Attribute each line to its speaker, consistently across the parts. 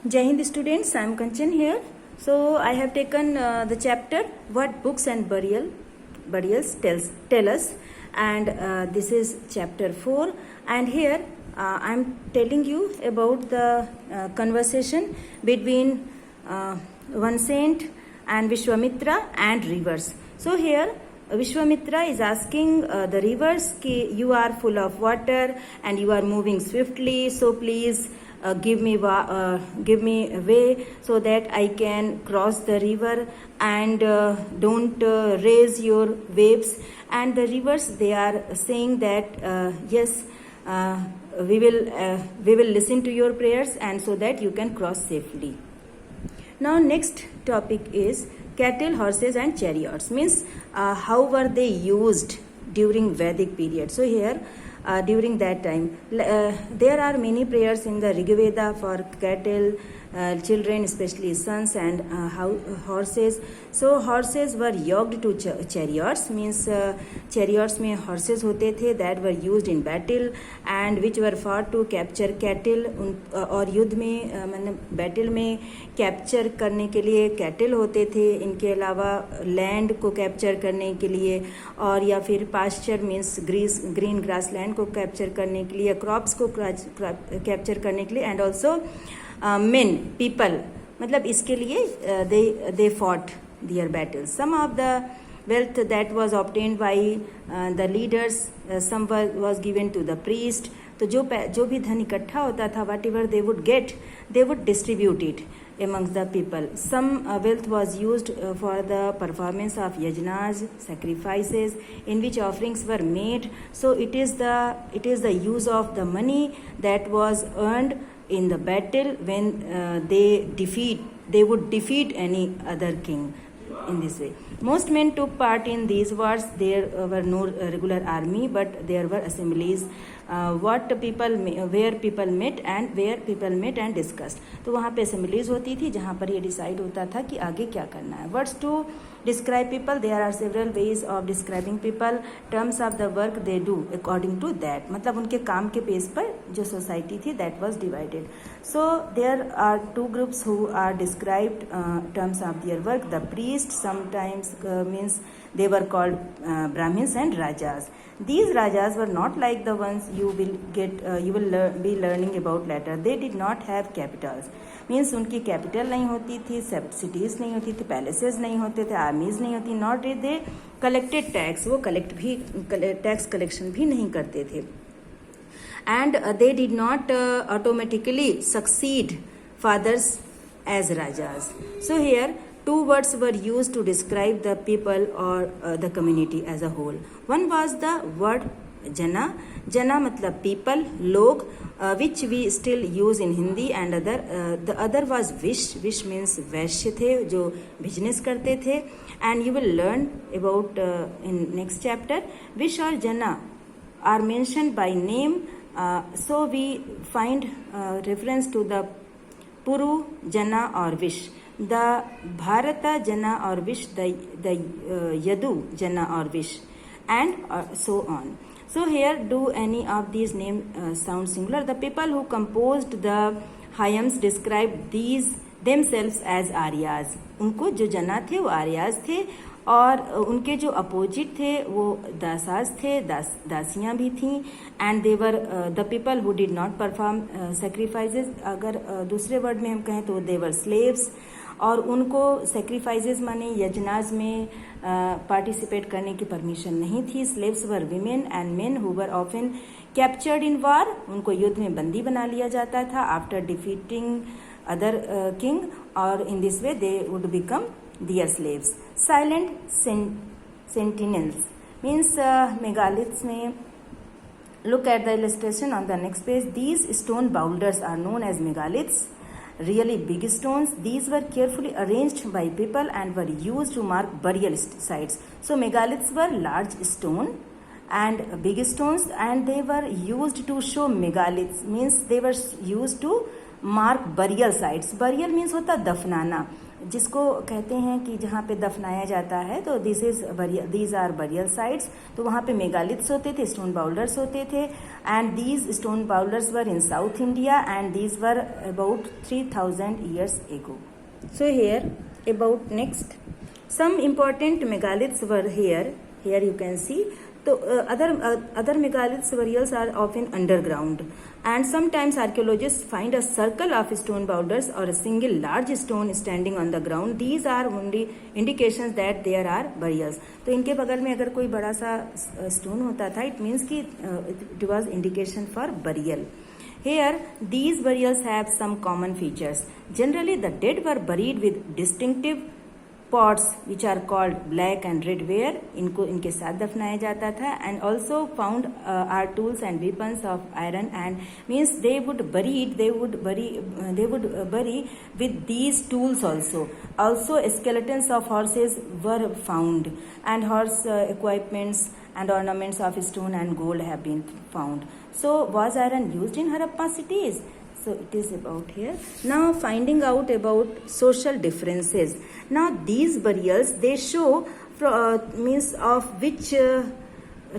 Speaker 1: Jai Hind students, I am Kanchan here. So I have taken the chapter what books and burials tell us, and this is chapter 4. And here I am telling you about the conversation between one saint and Vishwamitra and rivers. So here Vishwamitra is asking the rivers ki you are full of water and you are moving swiftly, so please give me a way so that I can cross the river, and don't raise your waves. And the rivers, they are saying that yes, we will listen to your prayers, and so that you can cross safely. Now next topic is cattle, horses and chariots. Means how were they used during Vedic period. So here during that time there are many prayers in the Rig Veda for cattle, children, especially sons, and horses. So horses were yoked to chariots. Means chariots में horses होते थे that were used in battle and which were fought to capture cattle. और युद्ध में मतलब battle में capture करने के लिए कैटल होते थे. इनके अलावा लैंड को कैप्चर करने के लिए, और या फिर pasture means green grass land को कैप्चर करने के लिए, क्रॉप्स को कैप्चर करने के लिए, एंड ऑल्सो men people, मतलब इसके लिए they fought their battles. Some of the wealth that was obtained by the leaders, some was given to the priest. तो जो भी धन इकट्ठा होता था, whatever they would get, they would distribute it amongst the people. Some wealth was used for the performance of yajnas, sacrifices, in which offerings were made. So it is the use of the money that was earned in the battle when they would defeat any other king. In this way, most men took part in these wars. There were no regular army, but there were assemblies where people met and discussed. तो वहाँ पे assemblies होती थी जहाँ पर ये decide होता था कि आगे क्या करना है. Words to describe people, there are several ways of describing people. Terms of the work they do according to that, मतलब उनके काम के बेस पर जो society थी that was divided. So there are two groups who are described terms of their work. The priests sometimes means they were called Brahmins and Rajas. These Rajas were not like the ones you will be learning about later. They did not have capitals. Means उनकी capital नहीं होती थी, cities नहीं होती थी, palaces नहीं होते थे, आर्मीज नहीं होती, नॉट दे कलेक्टेड टैक्स. वो टैक्स कलेक्शन भी नहीं करते थे. And they did not automatically succeed father's age rajas. So here two words were used to describe the people or the community as a whole. One was the word jana. Jana matlab people, log, which we still use in Hindi, and the other was vish. Vish means वैश्य थे जो business करते थे, and you will learn about in next chapter. Vish or jana are mentioned by name, so we find reference to the Puru Jana or Vish, the Bharata Jana or Vish, the Yadu Jana or Vish, and so on. So here, do any of these names sound similar? The people who composed the hymns described themselves as Aryas. उनको जो जना थे वो आर्याज थे, और उनके जो opposite थे वो दासास थे, दासियां भी थीं. And they were the people who did not perform sacrifices. अगर दूसरे वर्ड में हम कहें तो दे वर स्लेव्स, और उनको सेक्रीफाइसेस माने यजनाज में पार्टिसिपेट करने की परमिशन नहीं थी. Slaves were women and men who were often captured in war. उनको युद्ध में बंदी बना लिया जाता था आफ्टर डिफीटिंग अदर किंग, और in this way they would become their slaves. Silent sentinels means megaliths में. Look at the illustration on the next page. These stone boulders are known as megaliths, really big stones. These were carefully arranged by people and were used to mark burial sites. So megaliths were large stone and big stones, and they were used to show megaliths means they were used to mark burial sites. Burial means होता दफनाना. जिसको कहते हैं कि जहाँ पे दफनाया जाता है, तो दीज आर बरियल साइट्स। तो वहाँ पे मेगालिथ्स होते थे, स्टोन बाउल्डर्स होते थे, and these stone boulders were in south India and these were about 3000 years ago. So here about next, some important megaliths were here you can see. So other megaliths burials are often underground, and sometimes archaeologists find a circle of stone boulders or a single large stone standing on the ground. These are only indications that there are burials. तो इनके बगल में अगर कोई बड़ा सा stone होता था, it means कि it was indication for burial. Here, these burials have some common features. Generally, the dead were buried with distinctive pots which are called black and red ware. इनको इनके साथ दफनाया जाता था. And also found are tools and weapons of iron, and means they would bury with these tools also. Also skeletons of horses were found, and horse equipments and ornaments of stone and gold have been found. So was iron used in Harappa cities? So it is about here. Now finding out about social differences. Now these burials, they show means of which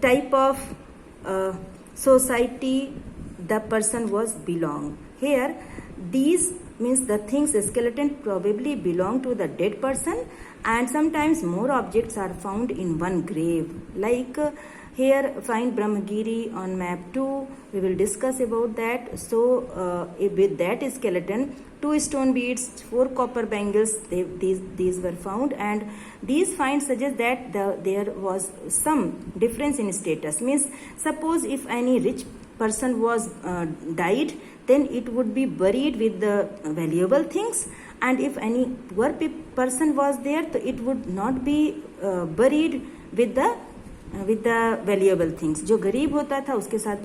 Speaker 1: type of society the person was belong. Here these means the things, the skeleton probably belong to the dead person, and sometimes more objects are found in one grave. Like here find Brahmagiri on map 2. We will discuss about that. So with that skeleton, 2 stone beads, 4 copper bangles, these were found, and these finds suggest that there was some difference in status. Means suppose if any rich person was died, then it would be buried with the valuable things, and if any poor person was there, so it would not be buried with the valuable things. जो गरीब होता था उसके साथ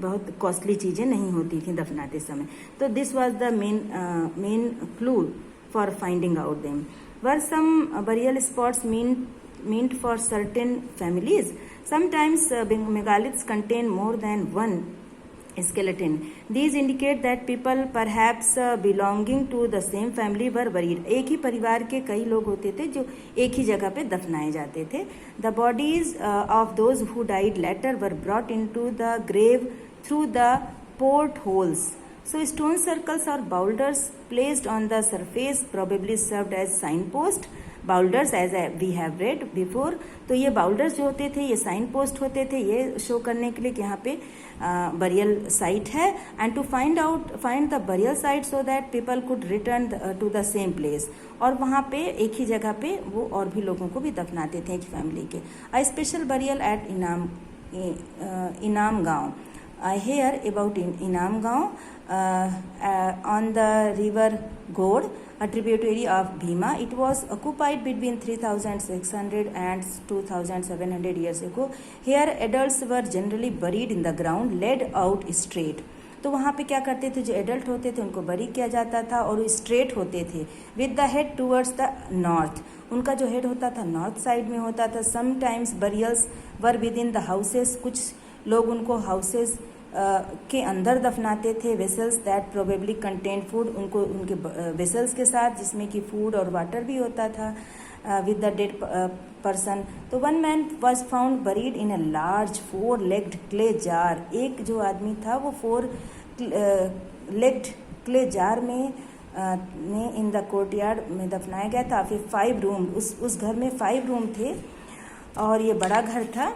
Speaker 1: बहुत costly चीज़ें नहीं होती थी दफनाते समय. तो this was the main clue for finding out them. Were some burial spots meant for certain families. Sometimes megaliths contain more than one skeleton. These indicate that people perhaps belonging to the same family were buried. एक ही परिवार के कई लोग होते थे जो एक ही जगह पे दफनाए जाते थे. The bodies of those who died later were brought into the grave through the portholes. So stone circles or boulders placed on the surface probably served as signpost. Boulders as we have read before. तो ये boulders जो होते थे ये sign post होते थे, ये show करने के लिए कि यहाँ पे बरियल साइट है, and to find the burial site so that people could return to the same place. और वहाँ पे एक ही जगह पे वो और भी लोगों को भी दफनाते थे एक फैमिली के. अ स्पेशल बरियल एट इनाम गांव. Here about Inam Gaon on the river Gode, a tributary of Bhima. It was occupied between 3600 and 2700 years ago. Here adults were generally buried in the ground, laid out straight. तो वहाँ पे क्या करते थे, जो adult होते थे उनको बरी किया जाता था और स्ट्रेट होते थे with the head towards the north. उनका जो हेड होता था नॉर्थ साइड में होता था. Sometimes burials were with in the houses. कुछ लोग उनको हाउसेस के अंदर दफनाते थे. Vessels that probably contain food. उनको उनके वेसल्स के साथ जिसमें कि फूड और वाटर भी होता था विद द डेड पर्सन. तो one man was found buried in a large 4-legged clay jar. एक जो आदमी था वो 4-legged क्ले जार में इन द कोर्टयार्ड में दफनाया गया था. फिर 5 रूम, उस घर में 5 रूम थे और ये बड़ा घर था.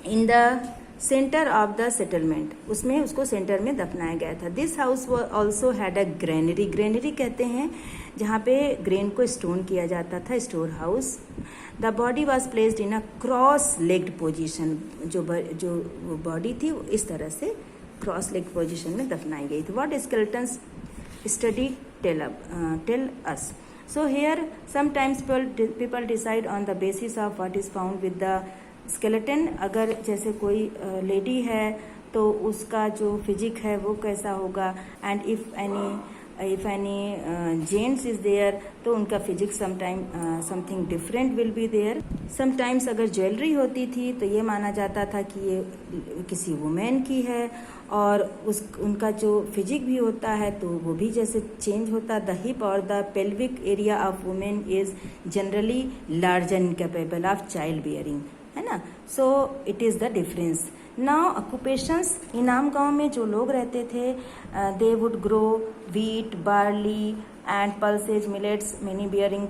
Speaker 1: In the centre of the settlement, उसमें उसको सेंटर में दफनाया गया था. This house also had a granary. Granary कहते हैं जहाँ पे ग्रेन को स्टोर किया जाता था, store house. The body was placed in a cross legged position. जो बॉडी थी वो इस तरह से क्रॉस लेग्ड पोजिशन में दफनाई गई थी. What skeletons study tell us. So here sometimes people decide on the basis of what is found with the skeleton. अगर जैसे कोई लेडी है तो उसका जो फिजिक है वो कैसा होगा, and if any gents is there तो उनका physique something different will be there. Sometimes अगर ज्वेलरी होती थी तो ये माना जाता था कि ये किसी वुमेन की है, और उनका जो फिजिक भी होता है तो वो भी जैसे चेंज होता है. द हिप और the pelvic area of women is generally larger and capable of child bearing, है ना. So it is the difference. Now occupations. इनाम गांव में जो लोग रहते थे, they would grow wheat, barley and pulses, millets, many bearing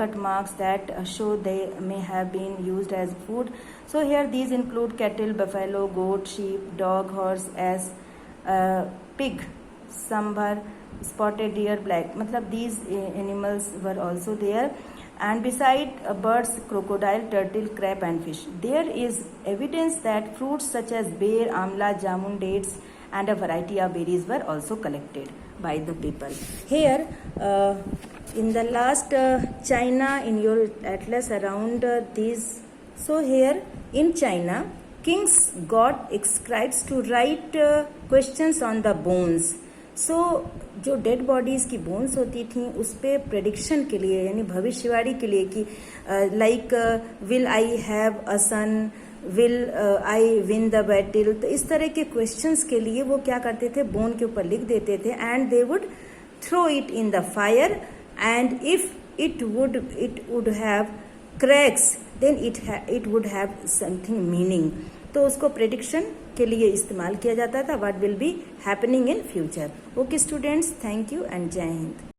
Speaker 1: cut marks that show they may have been used as food. So here these include cattle, buffalo, goat, sheep, dog, horse, ass, pig, sambar, spotted deer, black. मतलब these animals were also there. And beside birds, crocodile, turtle, crab and fish. There is evidence that fruits such as bear, amla, jamun, dates and a variety of berries were also collected by the people. Here in the last China, in your atlas around these, so here in China, kings got scribes to write questions on the bones. सो जो dead bodies की bones होती थी उस पर prediction के लिए, यानी भविष्यवाणी के लिए कि like will I have a son, will I win the battle, तो इस तरह के क्वेश्चंस के लिए वो क्या करते थे, बोन के ऊपर लिख देते थे and they would throw it in the fire and if it would have cracks then it would have something meaning. तो उसको प्रेडिक्शन के लिए इस्तेमाल किया जाता था, what will be happening in future. Okay students, thank you and जय हिंद.